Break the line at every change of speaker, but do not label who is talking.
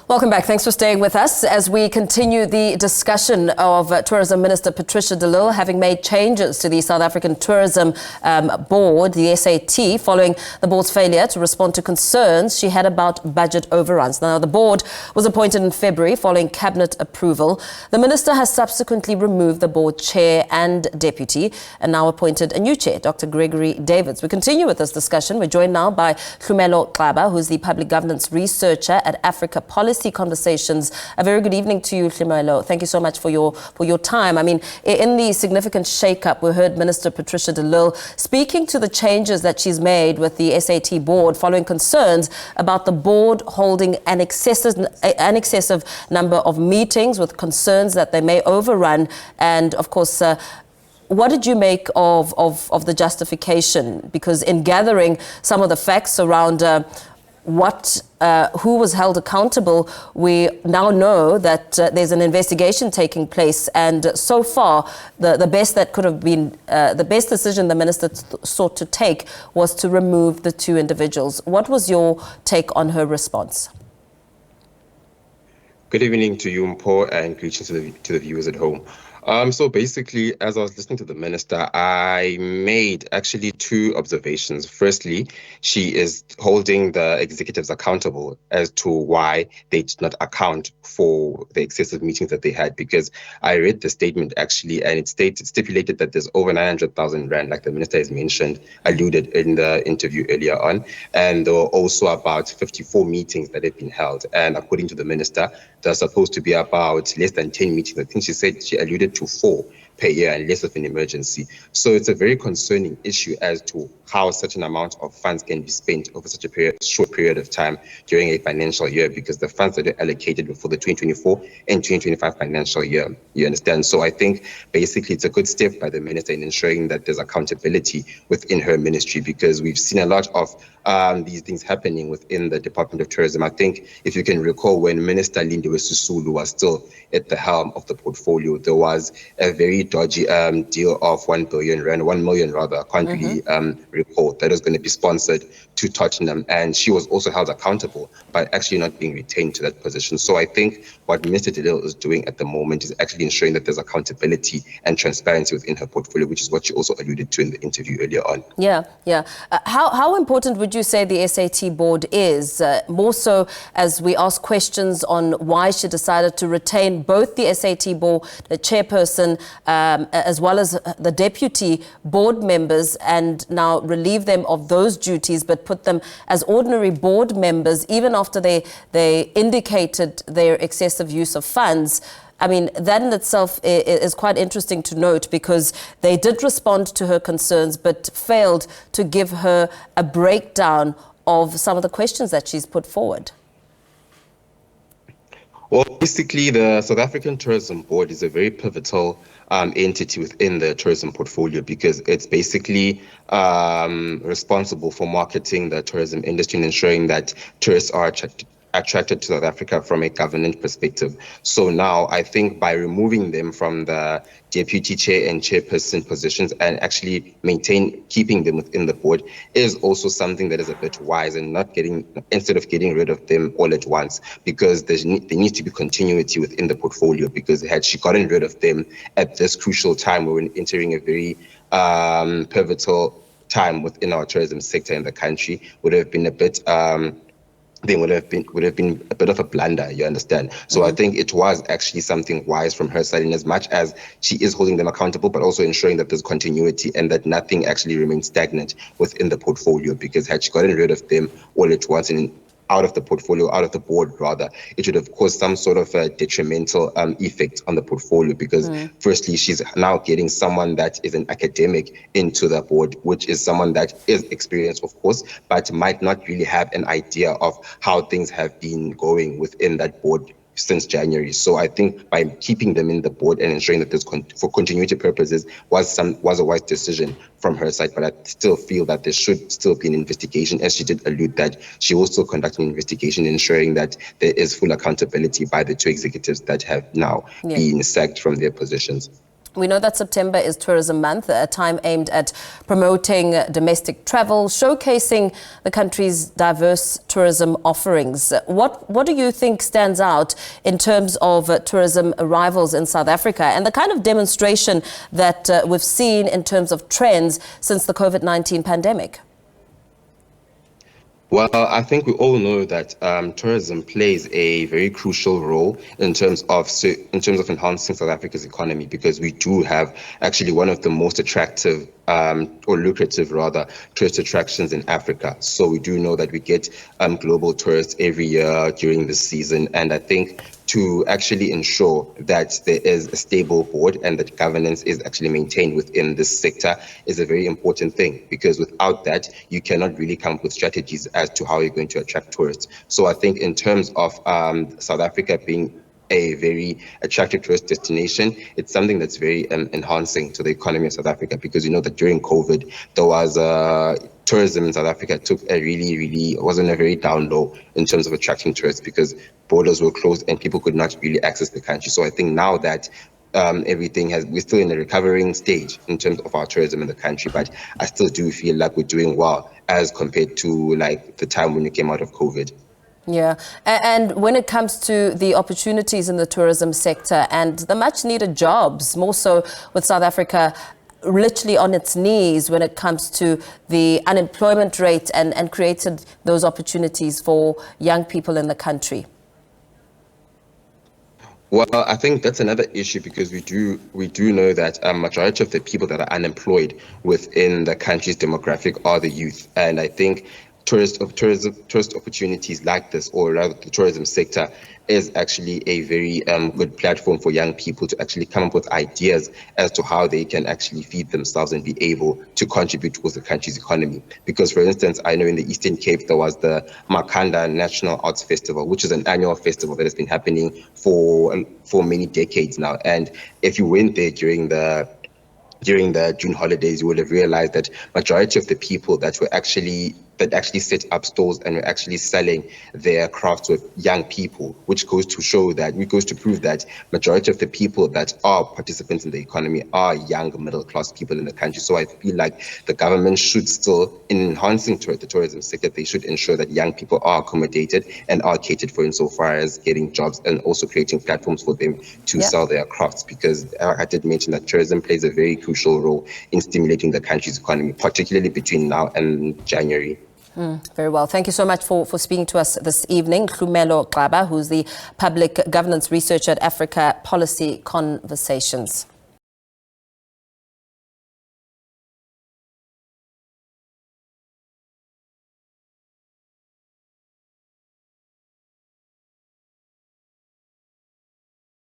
Welcome back. Thanks for staying with us as we continue the discussion of Tourism Minister Patricia De Lille having made changes to the South African Tourism Board, the SAT, following the board's failure to respond to concerns she had about budget overruns. Now, the board was appointed in February following cabinet approval. The minister has subsequently removed the board chair and deputy and now appointed a new chair, Dr. Gregory Davids. We continue with this discussion. We're joined now by Hlumelo Xaba, who's the public governance researcher at Africa Policy Conversations. A very good evening to you, Hlumelo. Thank you so much for your time. I mean, in the significant shake-up, we heard Minister Patricia De Lille speaking to the changes that she's made with the SAT board following concerns about the board holding an excessive number of meetings with concerns that they may overrun. And of course, what did you make of the justification? Because in gathering some of the facts around who was held accountable, we now know that there's an investigation taking place, and so far the best that could have been the best decision the minister sought to take was to remove the two individuals. What was your take on her response?
Good evening to you, Mpho, and greetings to the viewers at home. So basically, as I was listening to the minister, I made actually two observations. Firstly, she is holding the executives accountable as to why they did not account for the excessive meetings that they had, because I read the statement actually, and it stipulated that there's over 900,000 rand, like the minister has mentioned, alluded in the interview earlier on, and there were also about 54 meetings that have been held. And according to the minister, there's supposed to be about less than 10 meetings. I think she alluded to 4 per year unless of an emergency. So it's a very concerning issue as to how such an amount of funds can be spent over such a short period of time during a financial year, because the funds that are allocated for the 2024 and 2025 financial year, you understand? So I think basically it's a good step by the minister in ensuring that there's accountability within her ministry, because we've seen a lot of these things happening within the Department of Tourism. I think if you can recall, when Minister Lindiwe Sisulu was still at the helm of the portfolio, there was a very dodgy deal of 1 million rather, I can't really recall, that was going to be sponsored to Tottenham, and she was also held accountable by actually not being retained to that position. So I think what Minister De Lille is doing at the moment is actually ensuring that there's accountability and transparency within her portfolio, which is what she also alluded to in the interview earlier on.
Yeah. How important would you say the SAT board is, more so as we ask questions on why she decided to retain both the SAT board, the chairperson, as well as the deputy board members, and now relieve them of those duties but put them as ordinary board members even after they indicated their excessive use of funds? I mean, that in itself is quite interesting to note, because they did respond to her concerns but failed to give her a breakdown of some of the questions that she's put forward.
Well, basically, the South African Tourism Board is a very pivotal entity within the tourism portfolio, because it's basically responsible for marketing the tourism industry and ensuring that tourists are attracted to South Africa from a governance perspective. So now I think by removing them from the deputy chair and chairperson positions and actually keeping them within the board is also something that is a bit wise, and instead of getting rid of them all at once, because there needs to be continuity within the portfolio, because had she gotten rid of them at this crucial time, we're entering a very pivotal time within our tourism sector in the country, would have been a bit would have been a bit of a blunder, you understand? So I think it was actually something wise from her side, in as much as she is holding them accountable, but also ensuring that there's continuity and that nothing actually remains stagnant within the portfolio, because had she gotten rid of them all at once and out of the portfolio, out of the board rather, it would have caused some sort of a detrimental effect on the portfolio, because firstly, she's now getting someone that is an academic into the board, which is someone that is experienced, of course, but might not really have an idea of how things have been going within that board since January. So I think by keeping them in the board and ensuring that this for continuity purposes was a wise decision from her side. But I still feel that there should still be an investigation, as she did allude that she will still conduct an investigation, ensuring that there is full accountability by the two executives that have now been sacked from their positions.
We know that September is Tourism Month, a time aimed at promoting domestic travel, showcasing the country's diverse tourism offerings. What do you think stands out in terms of tourism arrivals in South Africa and the kind of demonstration that we've seen in terms of trends since the COVID-19 pandemic?
Well, I think we all know that tourism plays a very crucial role in terms of enhancing South Africa's economy, because we do have actually one of the most attractive or lucrative rather tourist attractions in Africa. So we do know that we get global tourists every year during the season, and I think to actually ensure that there is a stable board and that governance is actually maintained within this sector is a very important thing, because without that, you cannot really come up with strategies as to how you're going to attract tourists. So I think in terms of South Africa being a very attractive tourist destination, it's something that's very enhancing to the economy of South Africa, because you know that during COVID, there was tourism in South Africa took wasn't a very down low in terms of attracting tourists, because borders were closed and people could not really access the country. So I think now that we're still in a recovering stage in terms of our tourism in the country, but I still do feel like we're doing well as compared to like the time when we came out of COVID.
Yeah, and when it comes to the opportunities in the tourism sector and the much needed jobs, more so with South Africa literally on its knees when it comes to the unemployment rate and created those opportunities for young people in the country.
Well, I think that's another issue, because we do know that a majority of the people that are unemployed within the country's demographic are the youth, and I think tourist opportunities like this, or rather the tourism sector, is actually a very good platform for young people to actually come up with ideas as to how they can actually feed themselves and be able to contribute towards the country's economy. Because, for instance, I know in the Eastern Cape there was the Makhanda National Arts Festival, which is an annual festival that has been happening for many decades now. And if you went there during the June holidays, you would have realized that majority of the people that actually set up stores and were actually selling their crafts with young people, which goes to prove that majority of the people that are participants in the economy are young middle class people in the country. So I feel like the government should still, in enhancing the tourism sector, they should ensure that young people are accommodated and are catered for insofar as getting jobs, and also creating platforms for them to sell their crafts, because I did mention that tourism plays a very crucial role in stimulating the country's economy, particularly between now and January.
Very well. Thank you so much for speaking to us this evening. Hlumelo Xaba, who's the Public Governance Researcher at Africa Policy Conversations.